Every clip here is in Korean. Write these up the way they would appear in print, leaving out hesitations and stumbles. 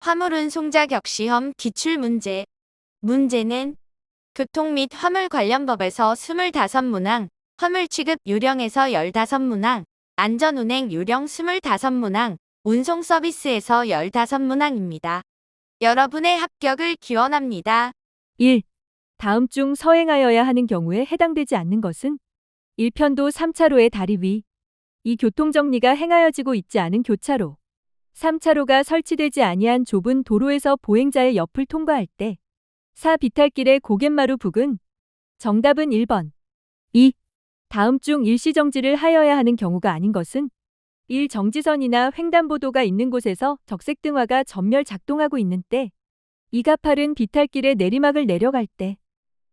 화물운송 자격시험 기출문제. 문제는 교통 및 화물 관련 법에서 25문항, 화물 취급 요령에서 15문항, 안전운행 요령 25문항, 운송 서비스에서 15문항입니다. 여러분의 합격을 기원합니다. 1. 다음 중 서행하여야 하는 경우에 해당되지 않는 것은 1편도 3차로의 다리 위. 2. 교통정리가 행하여지고 있지 않은 교차로. 3차로가 설치되지 아니한 좁은 도로에서 보행자의 옆을 통과할 때. 4. 비탈길의 고갯마루 부근. 정답은 1번. 2. 다음 중 일시정지를 하여야 하는 경우가 아닌 것은 1. 정지선이나 횡단보도가 있는 곳에서 적색등화가 전멸 작동하고 있는 때. 2. 가파른 비탈길의 내리막을 내려갈 때.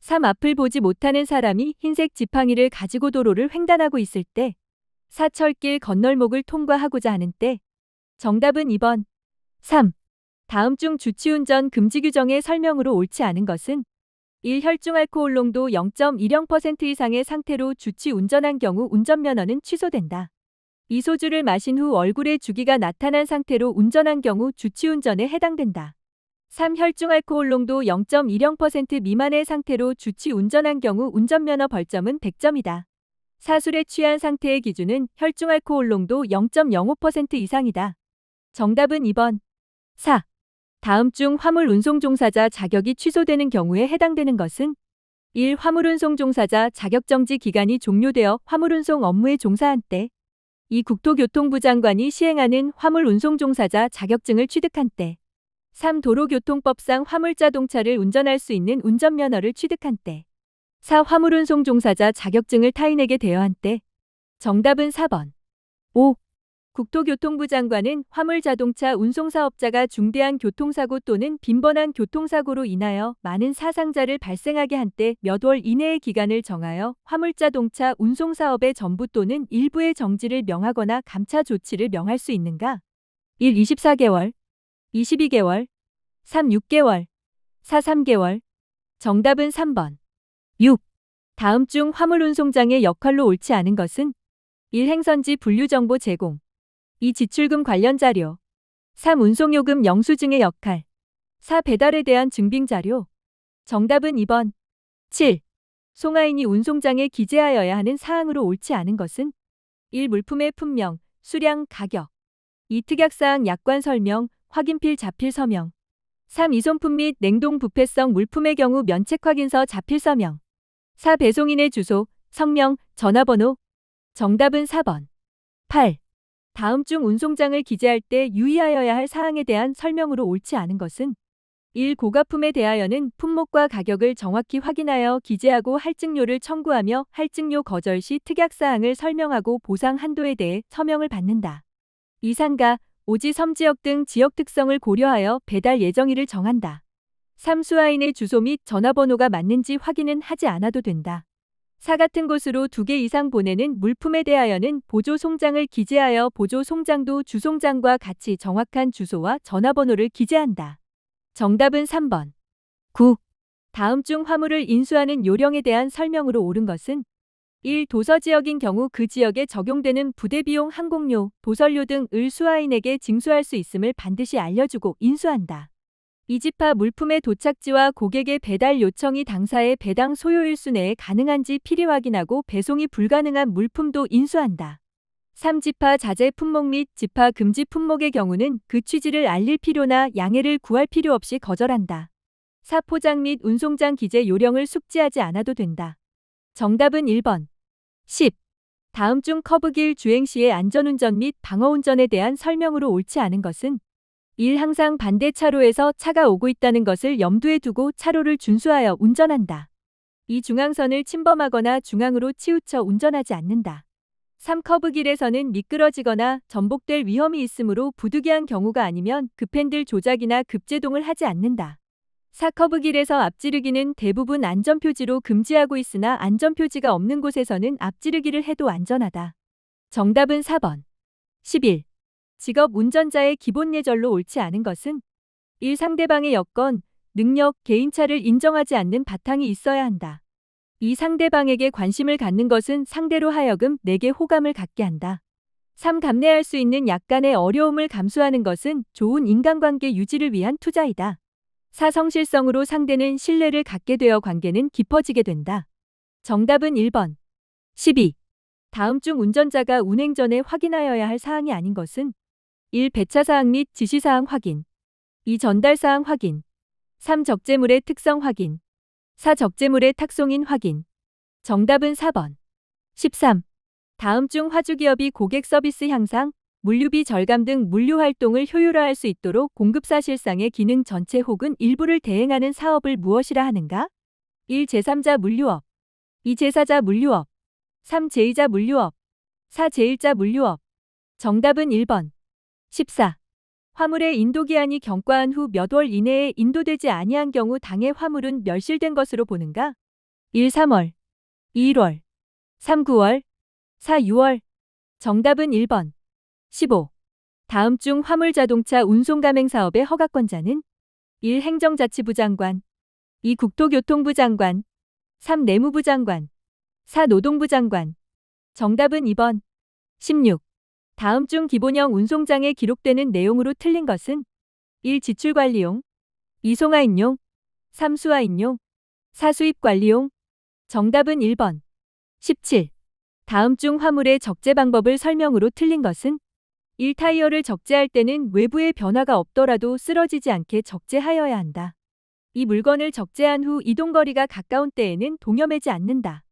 3. 앞을 보지 못하는 사람이 흰색 지팡이를 가지고 도로를 횡단하고 있을 때. 4. 철길 건널목을 통과하고자 하는 때. 정답은 2번. 3. 다음 중 주치운전 금지 규정의 설명으로 옳지 않은 것은 1. 혈중 알코올 농도 0.10% 이상의 상태로 주치 운전한 경우 운전면허는 취소된다. 2. 소주를 마신 후 얼굴에 주기가 나타난 상태로 운전한 경우 주치운전에 해당된다. 3. 혈중 알코올 농도 0.10% 미만의 상태로 주치 운전한 경우 운전면허 벌점은 100점이다. 4. 술에 취한 상태의 기준은 혈중 알코올 농도 0.05% 이상이다. 정답은 2번. 4. 다음 중 화물 운송 종사자 자격이 취소되는 경우에 해당되는 것은 1. 화물 운송 종사자 자격정지 기간이 종료되어 화물 운송 업무에 종사한 때. 2. 국토교통부 장관이 시행하는 화물 운송 종사자 자격증을 취득한 때. 3. 도로교통법상 화물자동차를 운전할 수 있는 운전면허를 취득한 때. 4. 화물운송 종사자 자격증을 타인에게 대여한 때. 정답은 4번. 5. 국토교통부 장관은 화물자동차 운송사업자가 중대한 교통사고 또는 빈번한 교통사고로 인하여 많은 사상자를 발생하게 한 때 몇 월 이내의 기간을 정하여 화물자동차 운송사업의 전부 또는 일부의 정지를 명하거나 감차 조치를 명할 수 있는가? 1. 24개월 22개월 3. 6개월 4. 3개월 정답은 3번. 6. 다음 중 화물운송장의 역할로 옳지 않은 것은 1. 행선지 분류정보 제공 2. 지출금 관련 자료 3. 운송요금 영수증의 역할 4. 배달에 대한 증빙자료 정답은 2번. 7. 송하인이 운송장에 기재하여야 하는 사항으로 옳지 않은 것은 1. 물품의 품명, 수량, 가격 2. 특약사항 약관 설명, 확인필 자필 서명 3. 이손품 및 냉동 부패성 물품의 경우 면책 확인서 자필 서명 4. 배송인의 주소, 성명, 전화번호 정답은 4번. 8. 다음 중 운송장을 기재할 때 유의하여야 할 사항에 대한 설명으로 옳지 않은 것은 1. 고가품에 대하여는 품목과 가격을 정확히 확인하여 기재하고 할증료를 청구하며 할증료 거절 시 특약사항을 설명하고 보상 한도에 대해 서명을 받는다. 2. 상가, 오지 섬지역 등 지역 특성을 고려하여 배달 예정일을 정한다. 3. 수하인의 주소 및 전화번호가 맞는지 확인은 하지 않아도 된다. 4. 같은 곳으로 2개 이상 보내는 물품에 대하여는 보조 송장을 기재하여 보조 송장도 주송장과 같이 정확한 주소와 전화번호를 기재한다. 정답은 3번. 9. 다음 중 화물을 인수하는 요령에 대한 설명으로 옳은 것은 1. 도서지역인 경우 그 지역에 적용되는 부대비용 항공료, 도설료 등을 수하인에게 징수할 수 있음을 반드시 알려주고 인수한다. 2. 집하 물품의 도착지와 고객의 배달 요청이 당사의 배당 소요일수 내에 가능한지 필히 확인하고 배송이 불가능한 물품도 인수한다. 3. 집하 자재 품목 및 집하 금지 품목의 경우는 그 취지를 알릴 필요나 양해를 구할 필요 없이 거절한다. 4. 포장 및 운송장 기재 요령을 숙지하지 않아도 된다. 정답은 1번. 10. 다음 중 커브길 주행 시의 안전운전 및 방어운전에 대한 설명으로 옳지 않은 것은 1. 항상 반대 차로에서 차가 오고 있다는 것을 염두에 두고 차로를 준수하여 운전한다. 2. 중앙선을 침범하거나 중앙으로 치우쳐 운전하지 않는다. 3. 커브길에서는 미끄러지거나 전복될 위험이 있으므로 부득이한 경우가 아니면 급핸들 조작이나 급제동을 하지 않는다. 4. 커브길에서 앞지르기는 대부분 안전표지로 금지하고 있으나 안전표지가 없는 곳에서는 앞지르기를 해도 안전하다. 정답은 4번. 11. 직업 운전자의 기본 예절로 옳지 않은 것은 1. 상대방의 여건, 능력, 개인차를 인정하지 않는 바탕이 있어야 한다. 2. 상대방에게 관심을 갖는 것은 상대로 하여금 내게 호감을 갖게 한다. 3. 감내할 수 있는 약간의 어려움을 감수하는 것은 좋은 인간관계 유지를 위한 투자이다. 4. 성실성으로 상대는 신뢰를 갖게 되어 관계는 깊어지게 된다. 정답은 1번. 12. 다음 중 운전자가 운행 전에 확인하여야 할 사항이 아닌 것은 1. 배차사항 및 지시사항 확인. 2. 전달사항 확인. 3. 적재물의 특성 확인. 4. 적재물의 탁송인 확인. 정답은 4번. 13. 다음 중 화주기업이 고객 서비스 향상, 물류비 절감 등 물류 활동을 효율화할 수 있도록 공급사 실상의 기능 전체 혹은 일부를 대행하는 사업을 무엇이라 하는가? 1. 제3자 물류업. 2. 제4자 물류업. 3. 제2자 물류업. 4. 제1자 물류업. 정답은 1번. 14. 화물의 인도기한이 경과한 후 몇 월 이내에 인도되지 아니한 경우 당해 화물은 멸실된 것으로 보는가? 1. 3월. 2. 1월. 3. 9월. 4. 6월. 정답은 1번. 15. 다음 중 화물 자동차 운송 가맹 사업의 허가권자는 1. 행정자치부 장관. 2. 국토교통부 장관. 3. 내무부 장관. 4. 노동부 장관. 정답은 2번. 16. 다음 중 기본형 운송장에 기록되는 내용으로 틀린 것은 1. 지출관리용. 2. 송화인용. 3. 수화인용. 4. 수입관리용. 정답은 1번. 17. 다음 중 화물의 적재 방법을 설명으로 틀린 것은 1. 타이어를 적재할 때는 외부의 변화가 없더라도 쓰러지지 않게 적재하여야 한다. 2. 물건을 적재한 후 이동거리가 가까운 때에는 동여매지 않는다.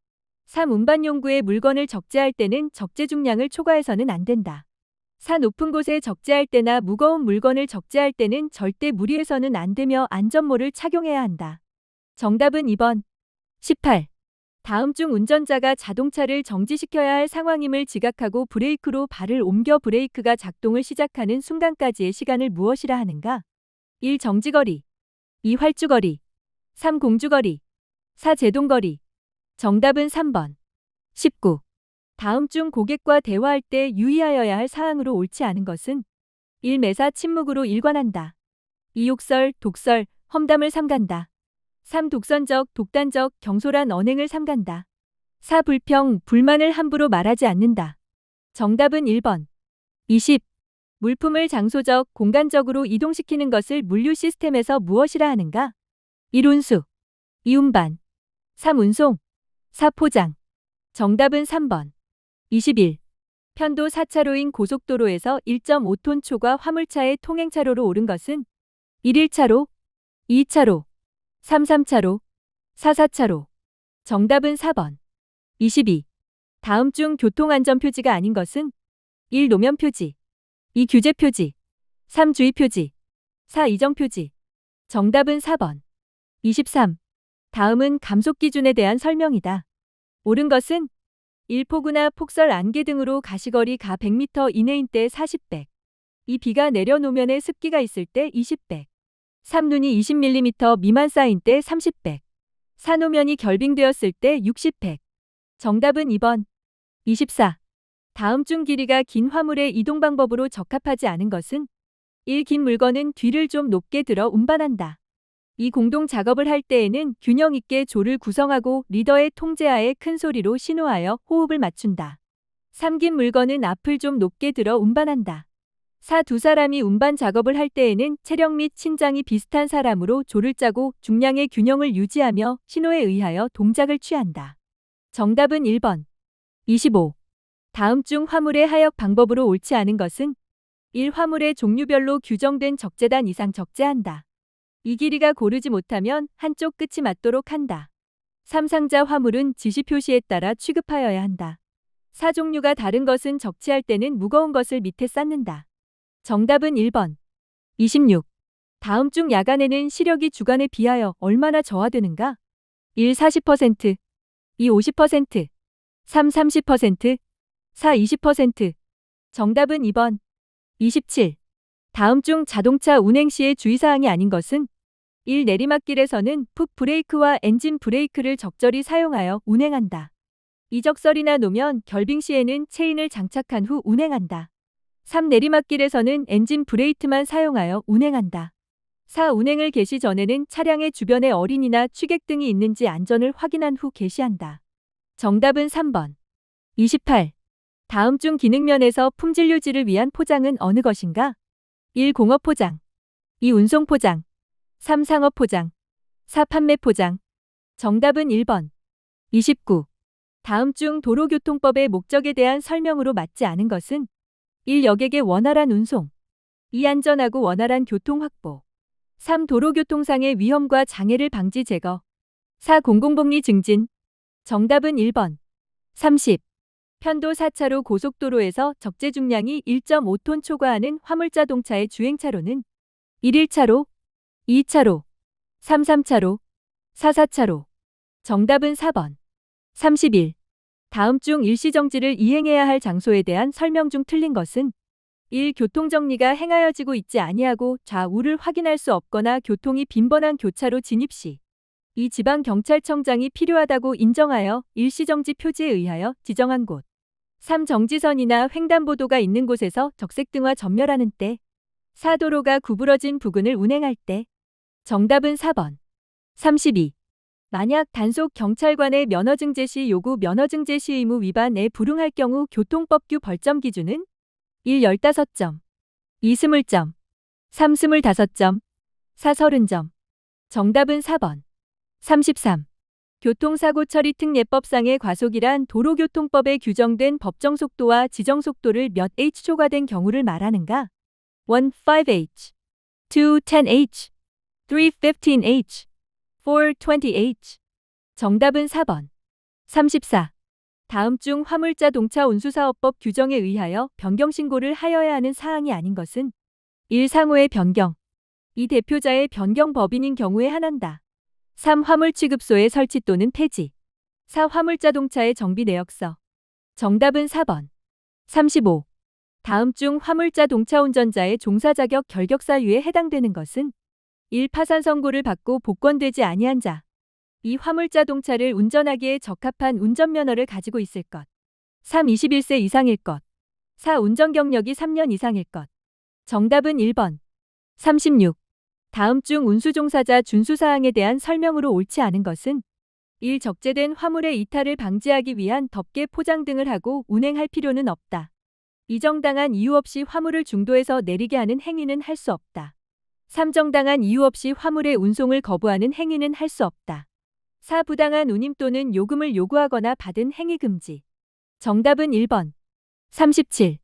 3. 운반용구에 물건을 적재할 때는 적재 중량을 초과해서는 안 된다. 4. 높은 곳에 적재할 때나 무거운 물건을 적재할 때는 절대 무리해서는 안 되며 안전모를 착용해야 한다. 정답은 2번. 18. 다음 중 운전자가 자동차를 정지시켜야 할 상황임을 지각하고 브레이크로 발을 옮겨 브레이크가 작동을 시작하는 순간까지의 시간을 무엇이라 하는가? 1. 정지거리. 2. 활주거리. 3. 공주거리. 4. 제동거리. 정답은 3번. 19. 다음 중 고객과 대화할 때 유의하여야 할 사항으로 옳지 않은 것은 1. 매사 침묵으로 일관한다. 2. 욕설, 독설, 험담을 삼간다. 3. 독선적, 독단적, 경솔한 언행을 삼간다. 4. 불평, 불만을 함부로 말하지 않는다. 정답은 1번. 20. 물품을 장소적, 공간적으로 이동시키는 것을 물류 시스템에서 무엇이라 하는가? 1. 운수. 2. 운반. 3. 운송. 4. 포장. 정답은 3번. 21. 편도 4차로인 고속도로에서 1.5톤 초과 화물차의 통행차로로 오른 것은 1. 1차로. 2. 2차로. 3. 3차로. 4. 4차로. 정답은 4번. 22. 다음 중 교통안전표지가 아닌 것은 1. 노면표지. 2. 규제표지. 3. 주의표지. 4. 이정표지. 정답은 4번. 23. 다음은 감속기준에 대한 설명이다. 옳은 것은 1. 폭우나 폭설 안개 등으로 가시거리 가 100m 이내인 때 40백. 2. 비가 내려 노면에 습기가 있을 때 20백. 3. 눈이 20mm 미만 쌓인 때 30백. 4. 노면이 결빙되었을 때 60백. 정답은 2번. 24. 다음 중 길이가 긴 화물의 이동 방법으로 적합하지 않은 것은 1. 긴 물건은 뒤를 좀 높게 들어 운반한다. 2. 공동 작업을 할 때에는 균형 있게 조를 구성하고 리더의 통제하에 큰 소리로 신호하여 호흡을 맞춘다. 3. 긴 물건은 앞을 좀 높게 들어 운반한다. 4. 두 사람이 운반 작업을 할 때에는 체력 및 신장이 비슷한 사람으로 조를 짜고 중량의 균형을 유지하며 신호에 의하여 동작을 취한다. 정답은 1번. 25. 다음 중 화물의 하역 방법으로 옳지 않은 것은 1. 화물의 종류별로 규정된 적재단 이상 적재한다. 이 길이가 고르지 못하면 한쪽 끝이 맞도록 한다. 3. 상자 화물은 지시 표시에 따라 취급하여야 한다. 4. 종류가 다른 것은 적치할 때는 무거운 것을 밑에 쌓는다. 정답은 1번. 26. 다음 중 야간에는 시력이 주간에 비하여 얼마나 저하되는가? 1. 40%, 2. 50%, 3. 30%, 4. 20%. 정답은 2번. 27. 다음 중 자동차 운행 시의 주의사항이 아닌 것은 1. 내리막길에서는 풋 브레이크와 엔진 브레이크를 적절히 사용하여 운행한다. 이적설이나 노면 결빙 시에는 체인을 장착한 후 운행한다. 3. 내리막길에서는 엔진 브레이크만 사용하여 운행한다. 4. 운행을 개시 전에는 차량의 주변에 어린이나 취객 등이 있는지 안전을 확인한 후 개시한다. 정답은 3번. 28. 다음 중 기능면에서 품질 유지를 위한 포장은 어느 것인가? 1. 공업 포장, 2. 운송 포장, 3. 상업 포장, 4. 판매 포장. 정답은 1번. 29. 다음 중 도로교통법의 목적에 대한 설명으로 맞지 않은 것은 1. 여객의 원활한 운송, 2. 안전하고 원활한 교통 확보, 3. 도로교통상의 위험과 장애를 방지 제거, 4. 공공복리 증진. 정답은 1번. 30. 편도 4차로 고속도로에서 적재 중량이 1.5톤 초과하는 화물자동차의 주행차로는 1. 1차로, 2. 2차로, 3. 3차로, 4. 4차로. 정답은 4번. 31. 다음 중 일시정지를 이행해야 할 장소에 대한 설명 중 틀린 것은 1. 교통정리가 행하여지고 있지 아니하고 좌우를 확인할 수 없거나 교통이 빈번한 교차로 진입 시 2. 지방경찰청장이 필요하다고 인정하여 일시정지 표지에 의하여 지정한 곳. 3. 정지선이나 횡단보도가 있는 곳에서 적색등화 전멸하는 때. 4. 도로가 구부러진 부근을 운행할 때. 정답은 4번. 32. 만약 단속 경찰관의 면허증 제시 요구 면허증 제시 의무 위반에 불응할 경우 교통법규 벌점 기준은 1. 15점, 2. 20점, 3. 25점, 4. 30점. 정답은 4번. 33. 교통사고 처리 특례법상의 과속이란 도로교통법에 규정된 법정 속도와 지정 속도를 몇 h 초과된 경우를 말하는가? 1. 5h, 2. 10h, 3. 15h, 4. 20h. 정답은 4번. 34. 다음 중 화물자동차 운수사업법 규정에 의하여 변경신고를 하여야 하는 사항이 아닌 것은 1. 상호의 변경, 2. 대표자의 변경 법인인 경우에 한한다. 3. 화물취급소의 설치 또는 폐지, 4. 화물자동차의 정비 내역서. 정답은 4번. 35. 다음 중 화물자동차 운전자의 종사자격 결격사유에 해당되는 것은 1. 파산 선고를 받고 복권되지 아니한 자, 2. 화물자동차를 운전하기에 적합한 운전면허를 가지고 있을 것, 3. 21세 이상일 것, 4. 운전경력이 3년 이상일 것. 정답은 1번. 36. 다음 중 운수종사자 준수사항에 대한 설명으로 옳지 않은 것은 1. 적재된 화물의 이탈을 방지하기 위한 덮개 포장 등을 하고 운행할 필요는 없다. 2. 정당한 이유 없이 화물을 중도에서 내리게 하는 행위는 할 수 없다. 3. 정당한 이유 없이 화물의 운송을 거부하는 행위는 할 수 없다. 4. 부당한 운임 또는 요금을 요구하거나 받은 행위 금지. 정답은 1번. 37.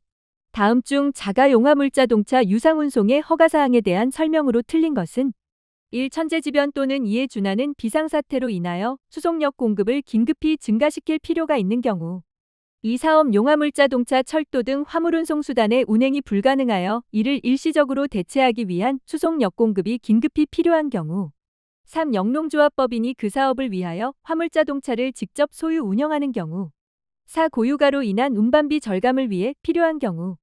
다음 중 자가용화물자동차 유상운송의 허가사항에 대한 설명으로 틀린 것은 1. 천재지변 또는 이에 준하는 비상사태로 인하여 수송력 공급을 긴급히 증가시킬 필요가 있는 경우, 2. 사업 용화물자동차 철도 등 화물운송 수단의 운행이 불가능하여 이를 일시적으로 대체하기 위한 수송력 공급이 긴급히 필요한 경우, 3. 영농조합법인이 그 사업을 위하여 화물자동차를 직접 소유 운영하는 경우, 4. 고유가로 인한 운반비 절감을 위해 필요한 경우.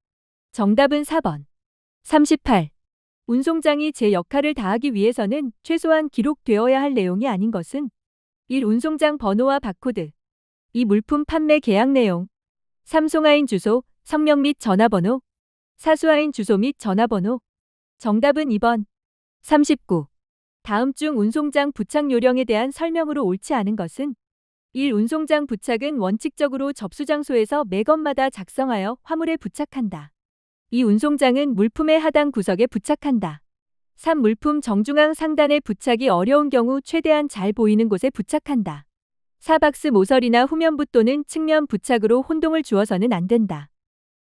정답은 4번. 38. 운송장이 제 역할을 다하기 위해서는 최소한 기록되어야 할 내용이 아닌 것은 1. 운송장 번호와 바코드, 2. 물품 판매 계약 내용, 3. 송하인 주소, 성명 및 전화번호, 4. 수하인 주소 및 전화번호. 정답은 2번. 39. 다음 중 운송장 부착 요령에 대한 설명으로 옳지 않은 것은 1. 운송장 부착은 원칙적으로 접수장소에서 매건마다 작성하여 화물에 부착한다. 2. 운송장은 물품의 하단 구석에 부착한다. 3. 물품 정중앙 상단에 부착이 어려운 경우 최대한 잘 보이는 곳에 부착한다. 4. 박스 모서리나 후면부 또는 측면 부착으로 혼동을 주어서는 안 된다.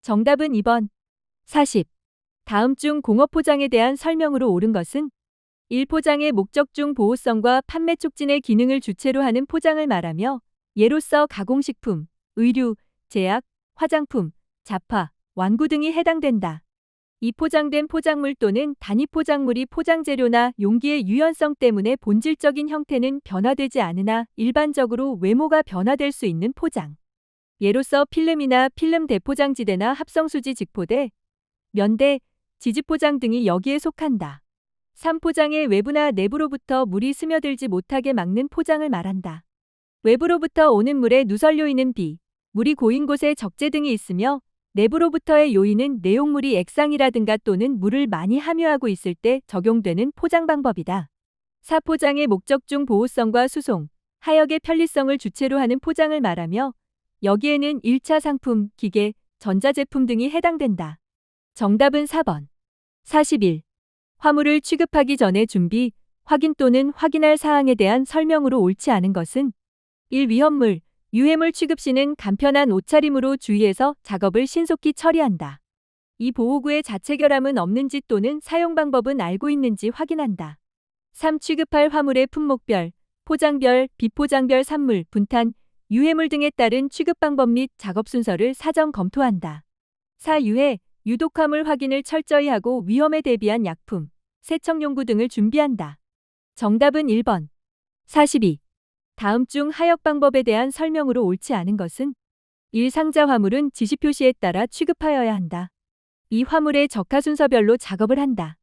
정답은 2번. 40. 다음 중 공업 포장에 대한 설명으로 옳은 것은 1. 포장의 목적 중 보호성과 판매 촉진의 기능을 주체로 하는 포장을 말하며 예로서 가공식품, 의류, 제약, 화장품, 잡화, 완구 등이 해당된다. 이 포장된 포장물 또는 단위 포장물이 포장재료나 용기의 유연성 때문에 본질적인 형태는 변화되지 않으나 일반적으로 외모가 변화될 수 있는 포장. 예로서 필름이나 필름 대포장지대나 합성수지 직포대, 면대, 지지포장 등이 여기에 속한다. 3. 포장의 외부나 내부로부터 물이 스며들지 못하게 막는 포장을 말한다. 외부로부터 오는 물에 누설 요인은 비, 물이 고인 곳에 적재 등이 있으며 내부로부터의 요인은 내용물이 액상이라든가 또는 물을 많이 함유하고 있을 때 적용되는 포장 방법이다. 4. 포장의 목적 중 보호성과 수송, 하역의 편리성을 주체로 하는 포장을 말하며 여기에는 1차 상품, 기계, 전자제품 등이 해당된다. 정답은 4번. 41. 화물을 취급하기 전에 준비, 확인 또는 확인할 사항에 대한 설명으로 옳지 않은 것은 1. 위험물, 유해물 취급 시는 간편한 옷차림으로 주의해서 작업을 신속히 처리한다. 2. 보호구에 자체결함은 없는지 또는 사용 방법은 알고 있는지 확인한다. 3. 취급할 화물의 품목별, 포장별, 비포장별 산물, 분탄, 유해물 등에 따른 취급 방법 및 작업 순서를 사전 검토한다. 4. 유해, 유독화물 확인을 철저히 하고 위험에 대비한 약품, 세척용구 등을 준비한다. 정답은 1번. 42. 다음 중 하역 방법에 대한 설명으로 옳지 않은 것은 1. 상자 화물은 지시 표시에 따라 취급하여야 한다. 2. 화물의 적하 순서별로 작업을 한다.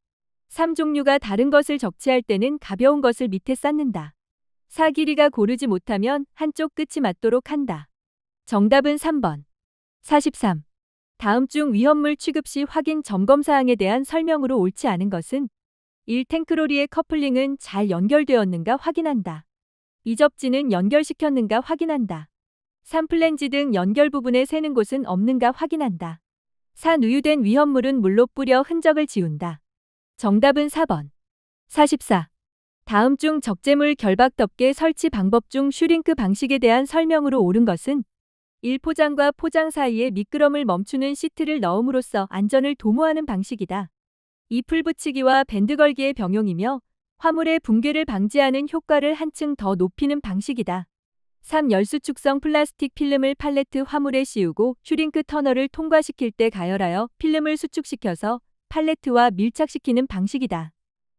3. 종류가 다른 것을 적치할 때는 가벼운 것을 밑에 쌓는다. 4. 길이가 고르지 못하면 한쪽 끝이 맞도록 한다. 정답은 3번. 43. 다음 중 위험물 취급 시 확인 점검 사항에 대한 설명으로 옳지 않은 것은 1. 탱크로리의 커플링은 잘 연결되었는가 확인한다. 2. 접지는 연결시켰는가 확인한다. 3. 플랜지 등 연결 부분에 새는 곳은 없는가 확인한다. 4. 누유된 위험물은 물로 뿌려 흔적을 지운다. 정답은 4번. 44. 다음 중 적재물 결박 덮개 설치 방법 중 슈링크 방식에 대한 설명으로 옳은 것은 1. 포장과 포장 사이에 미끄럼을 멈추는 시트를 넣음으로써 안전을 도모하는 방식이다. 2. 풀 붙이기와 밴드 걸기의 병용이며 화물의 붕괴를 방지하는 효과를 한층 더 높이는 방식이다. 3. 열수 축성 플라스틱 필름을 팔레트 화물에 씌우고 슈링크 터널을 통과시킬 때 가열하여 필름을 수축시켜서 팔레트와 밀착시키는 방식이다.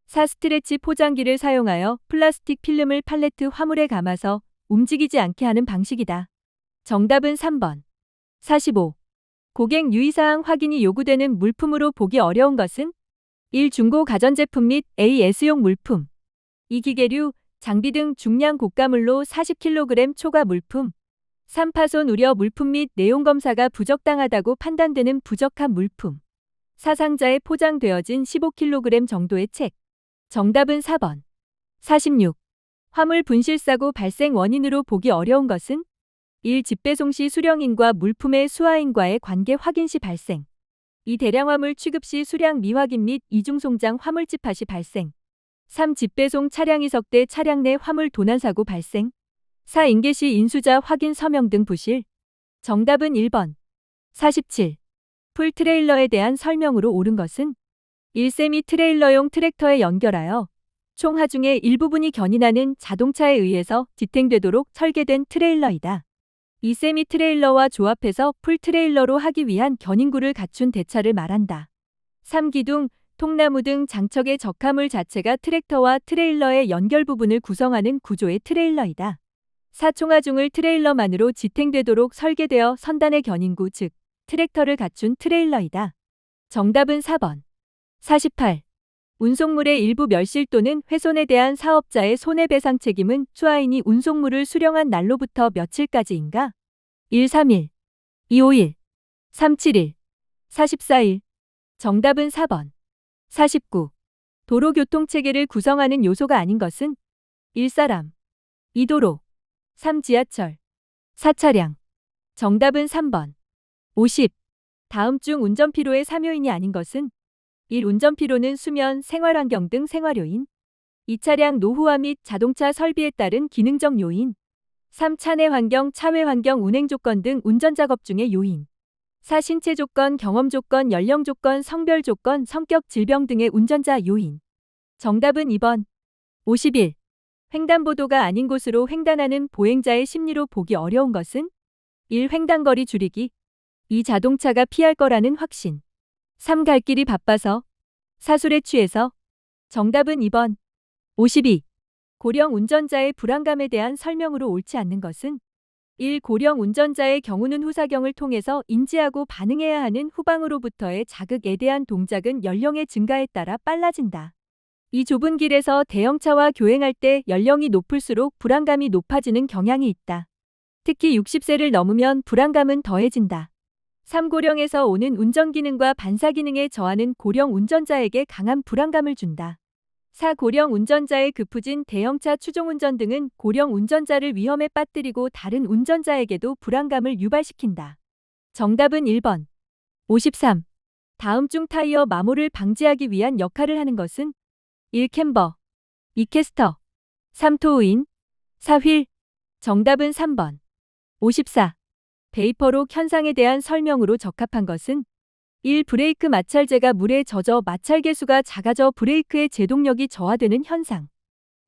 4. 스트레치 포장기를 사용하여 플라스틱 필름을 팔레트 화물에 감아서 움직이지 않게 하는 방식이다. 정답은 3번. 45. 고객 유의사항 확인이 요구되는 물품으로 보기 어려운 것은 1. 중고 가전제품 및 AS용 물품. 2. 기계류, 장비 등 중량 고가물로 40kg 초과 물품. 3. 파손 우려 물품 및 내용 검사가 부적당하다고 판단되는 부적합 물품. 4. 상자에 포장되어진 15kg 정도의 책. 정답은 4번. 46. 화물 분실사고 발생 원인으로 보기 어려운 것은 1. 집배송 시 수령인과 물품의 수하인과의 관계 확인 시 발생. 2. 대량 화물 취급 시 수량 미확인 및 이중송장 화물집하 시 발생. 3. 집배송 차량 이석대 차량 내 화물 도난사고 발생. 4. 인계 시 인수자 확인 서명 등 부실. 정답은 1번. 47. 풀 트레일러에 대한 설명으로 옳은 것은 1. 세미 트레일러용 트랙터에 연결하여 총 하중의 일부분이 견인하는 자동차에 의해서 지탱되도록 설계된 트레일러이다. 2. 세미 트레일러와 조합해서 풀 트레일러로 하기 위한 견인구를 갖춘 대차를 말한다. 3. 기둥, 통나무 등 장척의 적하물 자체가 트랙터와 트레일러의 연결 부분을 구성하는 구조의 트레일러이다. 4. 총하중을 트레일러만으로 지탱되도록 설계되어 선단의 견인구 즉 트랙터를 갖춘 트레일러이다. 정답은 4번. 48. 운송물의 일부 멸실 또는 훼손에 대한 사업자의 손해배상 책임은 수하인이 운송물을 수령한 날로부터 며칠까지인가? 1. 3일, 2. 5일, 3. 7일, 4. 14일. 정답은 4번. 49. 도로교통체계를 구성하는 요소가 아닌 것은 1. 사람, 2. 도로, 3. 지하철, 4. 차량. 정답은 3번. 50. 다음 중 운전피로의 사묘인이 아닌 것은 1. 운전피로는 수면, 생활환경 등 생활요인. 2. 차량 노후화 및 자동차 설비에 따른 기능적 요인. 3. 차내 환경, 차외 환경, 운행 조건 등 운전작업 중의 요인. 4. 신체 조건, 경험 조건, 연령 조건, 성별 조건, 성격 질병 등의 운전자 요인. 정답은 2번. 51. 횡단보도가 아닌 곳으로 횡단하는 보행자의 심리로 보기 어려운 것은 1. 횡단거리 줄이기. 2. 자동차가 피할 거라는 확신. 3. 갈 길이 바빠서. 4. 술에 취해서. 정답은 2번. 52. 고령 운전자의 불안감에 대한 설명으로 옳지 않는 것은 1. 고령 운전자의 경우는 후사경을 통해서 인지하고 반응해야 하는 후방으로부터의 자극에 대한 동작은 연령의 증가에 따라 빨라진다. 이 좁은 길에서 대형차와 교행할 때 연령이 높을수록 불안감이 높아지는 경향이 있다. 특히 60세를 넘으면 불안감은 더해진다. 3. 고령에서 오는 운전기능과 반사기능에 저하는 고령 운전자에게 강한 불안감을 준다. 4. 고령 운전자의 급후진 대형차 추종운전 등은 고령 운전자를 위험에 빠뜨리고 다른 운전자에게도 불안감을 유발시킨다. 정답은 1번. 53. 다음 중 타이어 마모를 방지하기 위한 역할을 하는 것은 1. 캠버, 2. 캐스터, 3. 토우인, 4. 휠. 정답은 3번. 54. 베이퍼록 현상에 대한 설명으로 적합한 것은 1. 브레이크 마찰제가 물에 젖어 마찰 계수가 작아져 브레이크의 제동력이 저하되는 현상.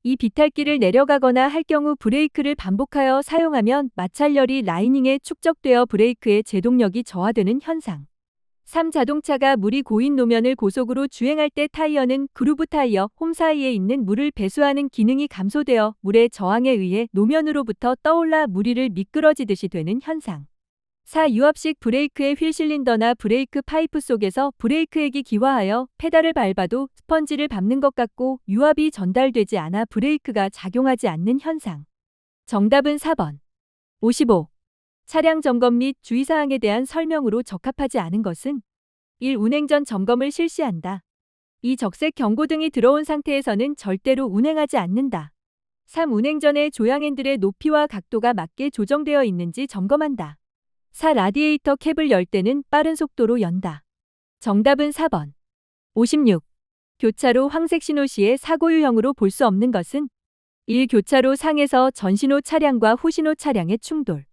2. 비탈길을 내려가거나 할 경우 브레이크를 반복하여 사용하면 마찰열이 라이닝에 축적되어 브레이크의 제동력이 저하되는 현상. 3. 자동차가 물이 고인 노면을 고속으로 주행할 때 타이어는 그루브 타이어, 홈 사이에 있는 물을 배수하는 기능이 감소되어 물의 저항에 의해 노면으로부터 떠올라 물위를 미끄러지듯이 되는 현상. 4. 유압식 브레이크의 휠 실린더나 브레이크 파이프 속에서 브레이크액이 기화하여 페달을 밟아도 스펀지를 밟는 것 같고 유압이 전달되지 않아 브레이크가 작용하지 않는 현상. 정답은 4번. 55. 차량 점검 및 주의사항에 대한 설명으로 적합하지 않은 것은 1. 운행 전 점검을 실시한다. 2. 적색 경고등이 들어온 상태에서는 절대로 운행하지 않는다. 3. 운행 전에 조향 핸들의 높이와 각도가 맞게 조정되어 있는지 점검한다. 4. 라디에이터 캡을 열 때는 빠른 속도로 연다. 정답은 4번. 56. 교차로 황색 신호 시에 사고 유형으로 볼 수 없는 것은 1. 교차로 상에서 전신호 차량과 후신호 차량의 충돌.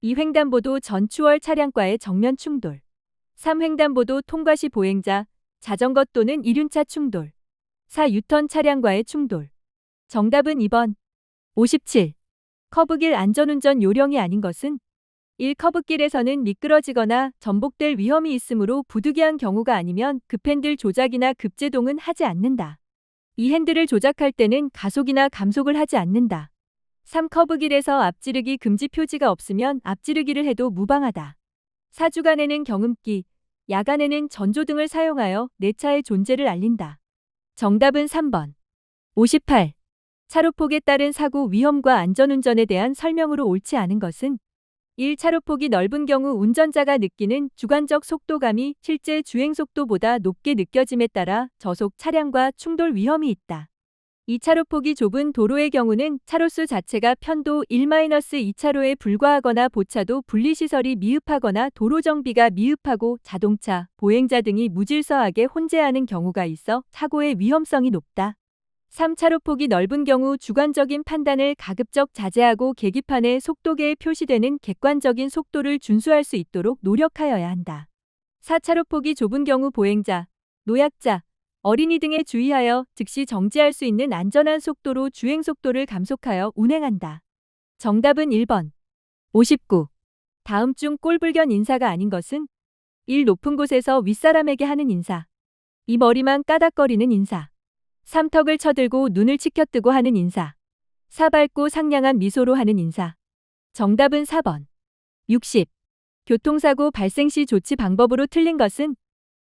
2. 횡단보도 전 추월 차량과의 정면 충돌. 3. 횡단보도 통과 시 보행자, 자전거 또는 이륜차 충돌. 4. 유턴 차량과의 충돌. 정답은 2번. 57. 커브길 안전운전 요령이 아닌 것은 1. 커브길에서는 미끄러지거나 전복될 위험이 있으므로 부득이한 경우가 아니면 급핸들 조작이나 급제동은 하지 않는다. 2. 핸들을 조작할 때는 가속이나 감속을 하지 않는다. 3. 커브길에서 앞지르기 금지 표지가 없으면 앞지르기를 해도 무방하다. 4. 주간에는 경음기, 야간에는 전조등을 사용하여 내 차의 존재를 알린다. 정답은 3번. 58. 차로폭에 따른 사고 위험과 안전운전에 대한 설명으로 옳지 않은 것은 1. 차로폭이 넓은 경우 운전자가 느끼는 주관적 속도감이 실제 주행속도보다 높게 느껴짐에 따라 저속 차량과 충돌 위험이 있다. 2. 차로폭이 좁은 도로의 경우는 차로수 자체가 편도 1-2차로에 불과하거나 보차도 분리시설이 미흡하거나 도로 정비가 미흡하고 자동차, 보행자 등이 무질서하게 혼재하는 경우가 있어 사고의 위험성이 높다. 3. 차로폭이 넓은 경우 주관적인 판단을 가급적 자제하고 계기판에 속도계에 표시되는 객관적인 속도를 준수할 수 있도록 노력하여야 한다. 4. 차로폭이 좁은 경우 보행자, 노약자, 어린이 등에 주의하여 즉시 정지할 수 있는 안전한 속도로 주행속도를 감속하여 운행한다. 정답은 1번. 59. 다음 중 꼴불견 인사가 아닌 것은 1. 높은 곳에서 윗사람에게 하는 인사. 2. 머리만 까닥거리는 인사. 3. 턱을 쳐들고 눈을 치켜뜨고 하는 인사. 4. 밝고 상냥한 미소로 하는 인사. 정답은 4번. 60. 교통사고 발생 시 조치 방법으로 틀린 것은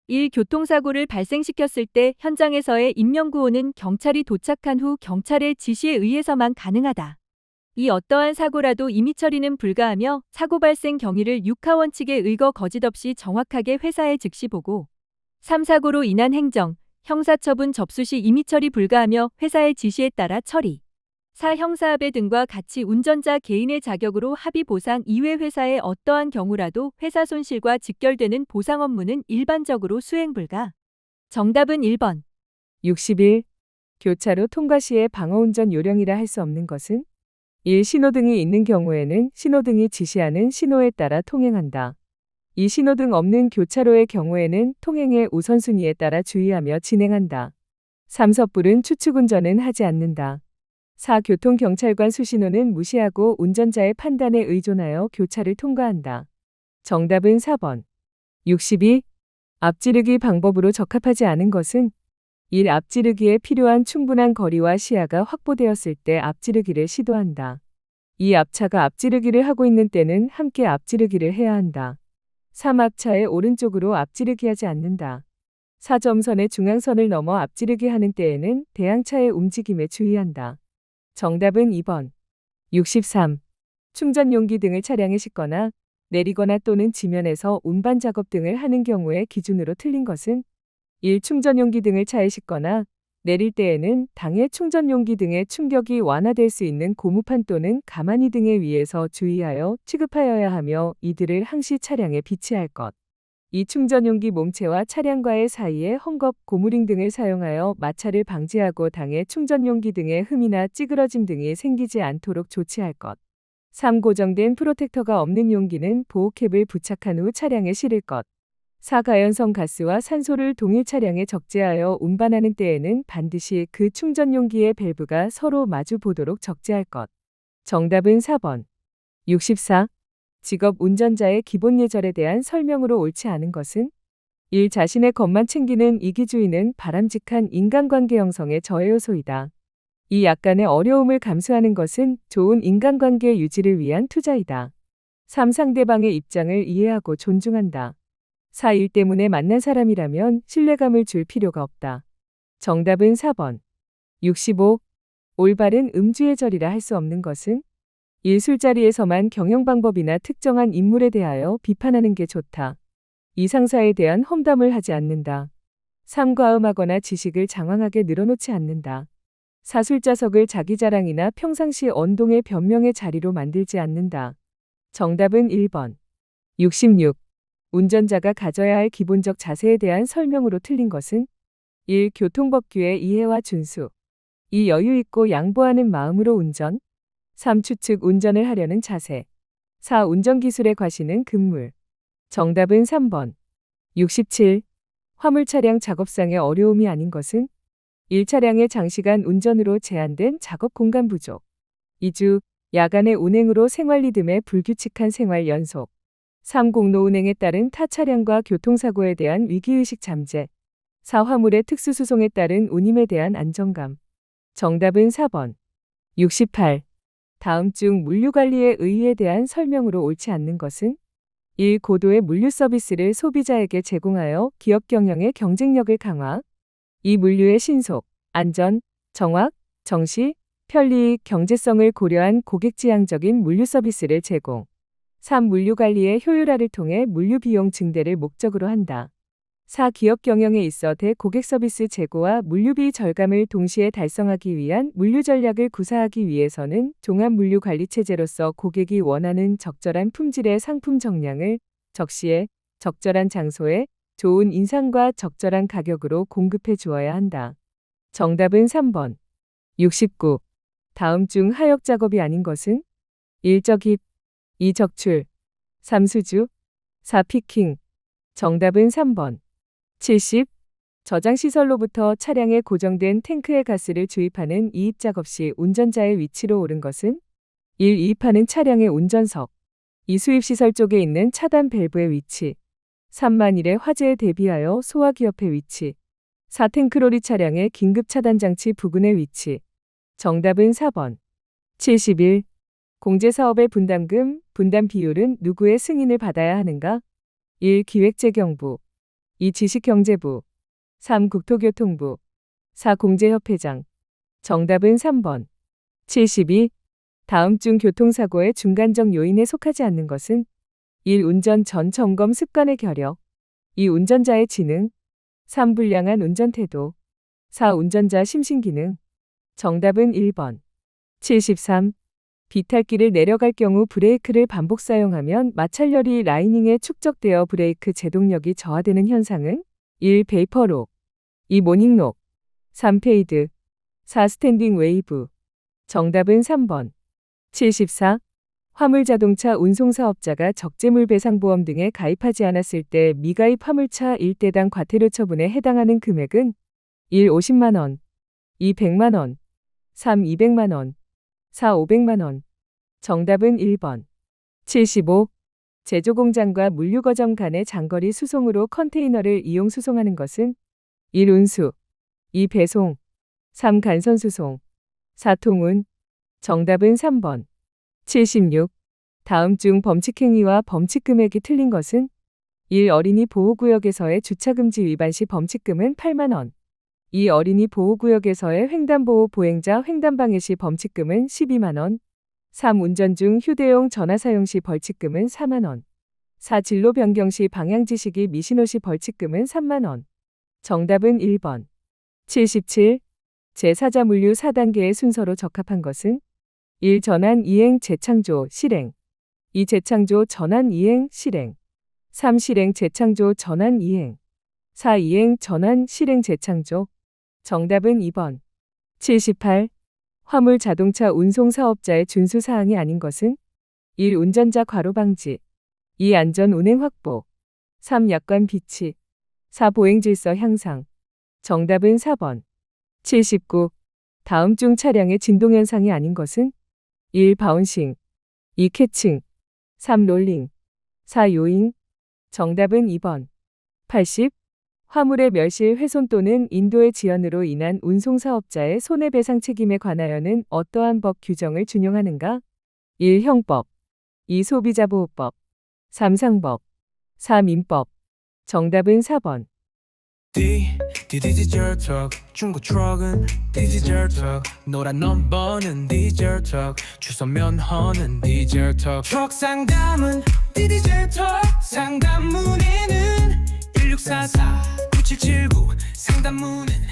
1. 교통사고를 발생시켰을 때 현장에서의 인명구호는 경찰이 도착한 후 경찰의 지시에 의해서만 가능하다. 2. 어떠한 사고라도 임의 처리는 불가하며 사고 발생 경위를 육하원칙에 의거 거짓 없이 정확하게 회사에 즉시 보고. 3. 사고로 인한 행정, 형사처분 접수 시 임의 처리 불가하며 회사의 지시에 따라 처리. 4. 형사합의 등과 같이 운전자 개인의 자격으로 합의 보상 이외 회사의 어떠한 경우라도 회사 손실과 직결되는 보상 업무는 일반적으로 수행 불가. 정답은 1번. 61. 교차로 통과 시에 방어운전 요령이라 할 수 없는 것은 1. 신호등이 있는 경우에는 신호등이 지시하는 신호에 따라 통행한다. 2. 신호등 없는 교차로의 경우에는 통행의 우선순위에 따라 주의하며 진행한다. 3. 섣부른 추측운전은 하지 않는다. 4. 교통경찰관 수신호는 무시하고 운전자의 판단에 의존하여 교차를 통과한다. 정답은 4번. 62. 앞지르기 방법으로 적합하지 않은 것은 1. 앞지르기에 필요한 충분한 거리와 시야가 확보되었을 때 앞지르기를 시도한다. 2. 앞차가 앞지르기를 하고 있는 때는 함께 앞지르기를 해야 한다. 3. 앞차의 오른쪽으로 앞지르기 하지 않는다. 4. 점선의 중앙선을 넘어 앞지르기 하는 때에는 대항차의 움직임에 주의한다. 정답은 2번. 63. 충전 용기 등을 차량에 싣거나 내리거나 또는 지면에서 운반 작업 등을 하는 경우에 기준으로 틀린 것은 1. 충전 용기 등을 차에 싣거나 내릴 때에는 당해 충전 용기 등의 충격이 완화될 수 있는 고무판 또는 가마니 등에 위에서 주의하여 취급하여야 하며 이들을 항시 차량에 비치할 것. 이 충전 용기 몸체와 차량과의 사이에 헝겊, 고무링 등을 사용하여 마찰을 방지하고 당해 충전 용기 등의 흠이나 찌그러짐 등이 생기지 않도록 조치할 것. 3. 고정된 프로텍터가 없는 용기는 보호캡을 부착한 후 차량에 실을 것. 4. 가연성 가스와 산소를 동일 차량에 적재하여 운반하는 때에는 반드시 그 충전 용기의 밸브가 서로 마주 보도록 적재할 것. 정답은 4번. 64. 직업 운전자의 기본 예절에 대한 설명으로 옳지 않은 것은 1. 자신의 것만 챙기는 이기주의는 바람직한 인간관계 형성의 저해요소이다. 2. 약간의 어려움을 감수하는 것은 좋은 인간관계 유지를 위한 투자이다. 3. 상대방의 입장을 이해하고 존중한다. 4. 일 때문에 만난 사람이라면 신뢰감을 줄 필요가 없다. 정답은 4번. 65. 올바른 음주예절이라 할 수 없는 것은 1. 술자리에서만 경영 방법이나 특정한 인물에 대하여 비판하는 게 좋다. 2. 상사에 대한 험담을 하지 않는다. 3. 과음하거나 지식을 장황하게 늘어놓지 않는다. 4. 술자석을 자기 자랑이나 평상시 언동의 변명의 자리로 만들지 않는다. 정답은 1번. 66. 운전자가 가져야 할 기본적 자세에 대한 설명으로 틀린 것은 1. 교통법규의 이해와 준수. 2. 여유 있고 양보하는 마음으로 운전. 3. 추측 운전을 하려는 자세. 4. 운전기술의 과시는 금물. 정답은 3번. 67. 화물 차량 작업상의 어려움이 아닌 것은 1. 차량의 장시간 운전으로 제한된 작업 공간 부족. 2주, 야간의 운행으로 생활 리듬의 불규칙한 생활 연속. 3. 공로 운행에 따른 타 차량과 교통사고에 대한 위기의식 잠재. 4. 화물의 특수수송에 따른 운임에 대한 안정감. 정답은 4번. 68. 다음 중 물류관리의 의의에 대한 설명으로 옳지 않는 것은 1. 고도의 물류 서비스를 소비자에게 제공하여 기업 경영의 경쟁력을 강화. 2. 물류의 신속, 안전, 정확, 정시, 편리익, 경제성을 고려한 고객지향적인 물류 서비스를 제공. 3. 물류관리의 효율화를 통해 물류 비용 증대를 목적으로 한다. 4. 기업 경영에 있어 대고객 서비스 제고와 물류비 절감을 동시에 달성하기 위한 물류 전략을 구사하기 위해서는 종합 물류 관리 체제로서 고객이 원하는 적절한 품질의 상품 정량을 적시에 적절한 장소에 좋은 인상과 적절한 가격으로 공급해 주어야 한다. 정답은 3번. 69. 다음 중 하역 작업이 아닌 것은 1. 적입, 2. 적출, 3. 수주, 4. 피킹. 정답은 3번. 70. 저장시설로부터 차량에 고정된 탱크에 가스를 주입하는 이입 작업 시 운전자의 위치로 옳은 것은 1. 이입하는 차량의 운전석. 2. 수입시설 쪽에 있는 차단 밸브의 위치. 3. 만일의 화재에 대비하여 소화기 옆의 위치. 4. 탱크로리 차량의 긴급 차단 장치 부근의 위치. 정답은 4번. 71. 공제사업의 분담금, 분담 비율은 누구의 승인을 받아야 하는가? 1. 기획재경부. 2. 지식경제부. 3. 국토교통부. 4. 공제협회장. 정답은 3번. 72. 다음 중 교통사고의 중간적 요인에 속하지 않는 것은 1. 운전 전 점검 습관의 결여. 2. 운전자의 지능. 3. 불량한 운전태도. 4. 운전자 심신기능. 정답은 1번. 73. 비탈길을 내려갈 경우 브레이크를 반복 사용하면 마찰열이 라이닝에 축적되어 브레이크 제동력이 저하되는 현상은 1. 베이퍼록. 2. 모닝록. 3. 페이드. 4. 스탠딩 웨이브. 정답은 3번. 74. 화물자동차 운송사업자가 적재물배상보험 등에 가입하지 않았을 때 미가입 화물차 1대당 과태료 처분에 해당하는 금액은 1. 50만 원. 2. 100만 원. 3. 200만 원. 4. 500만 원. 정답은 1번. 75. 제조공장과 물류거점 간의 장거리 수송으로 컨테이너를 이용 수송하는 것은 1. 운수. 2. 배송. 3. 간선수송. 4. 통운. 정답은 3번. 76. 다음 중 범칙행위와 범칙금액이 틀린 것은 1. 어린이 보호구역에서의 주차금지 위반 시 범칙금은 8만 원. 2. 어린이 보호구역에서의 횡단보호 보행자 횡단방해 시 범칙금은 12만 원. 3. 운전 중 휴대용 전화 사용 시 벌칙금은 4만 원. 4. 진로 변경 시 방향지시기 미신호 시 벌칙금은 3만 원. 정답은 1번. 77. 제4자물류 4단계의 순서로 적합한 것은 1. 전환, 이행, 재창조, 실행 2. 재창조, 전환, 이행, 실행 3. 실행, 재창조, 전환, 이행 4. 이행, 전환, 실행, 재창조 정답은 2번. 78. 화물 자동차 운송 사업자의 준수 사항이 아닌 것은 1. 운전자 과로 방지 2. 안전 운행 확보 3. 약관 비치 4. 보행 질서 향상 정답은 4번. 79. 다음 중 차량의 진동 현상이 아닌 것은 1. 바운싱 2. 캐칭 3. 롤링 4. 요잉 정답은 2번. 80. 화물의 멸실 훼손 또는 인도의 지연으로 인한 운송사업자의 손해배상 책임에 관하여는 어떠한 법 규정을 준용하는가? 1. 형법 2. 소비자보호법 3. 상법 4. 민법 정답은 4번. 디지털 턱 중고 트럭은 디지털 턱 노란 넘버는 디지털 턱 주소 면허는 디지털 턱 트럭 상담은 디지털 턱 상담 문의는 1644 9779 상담 문의는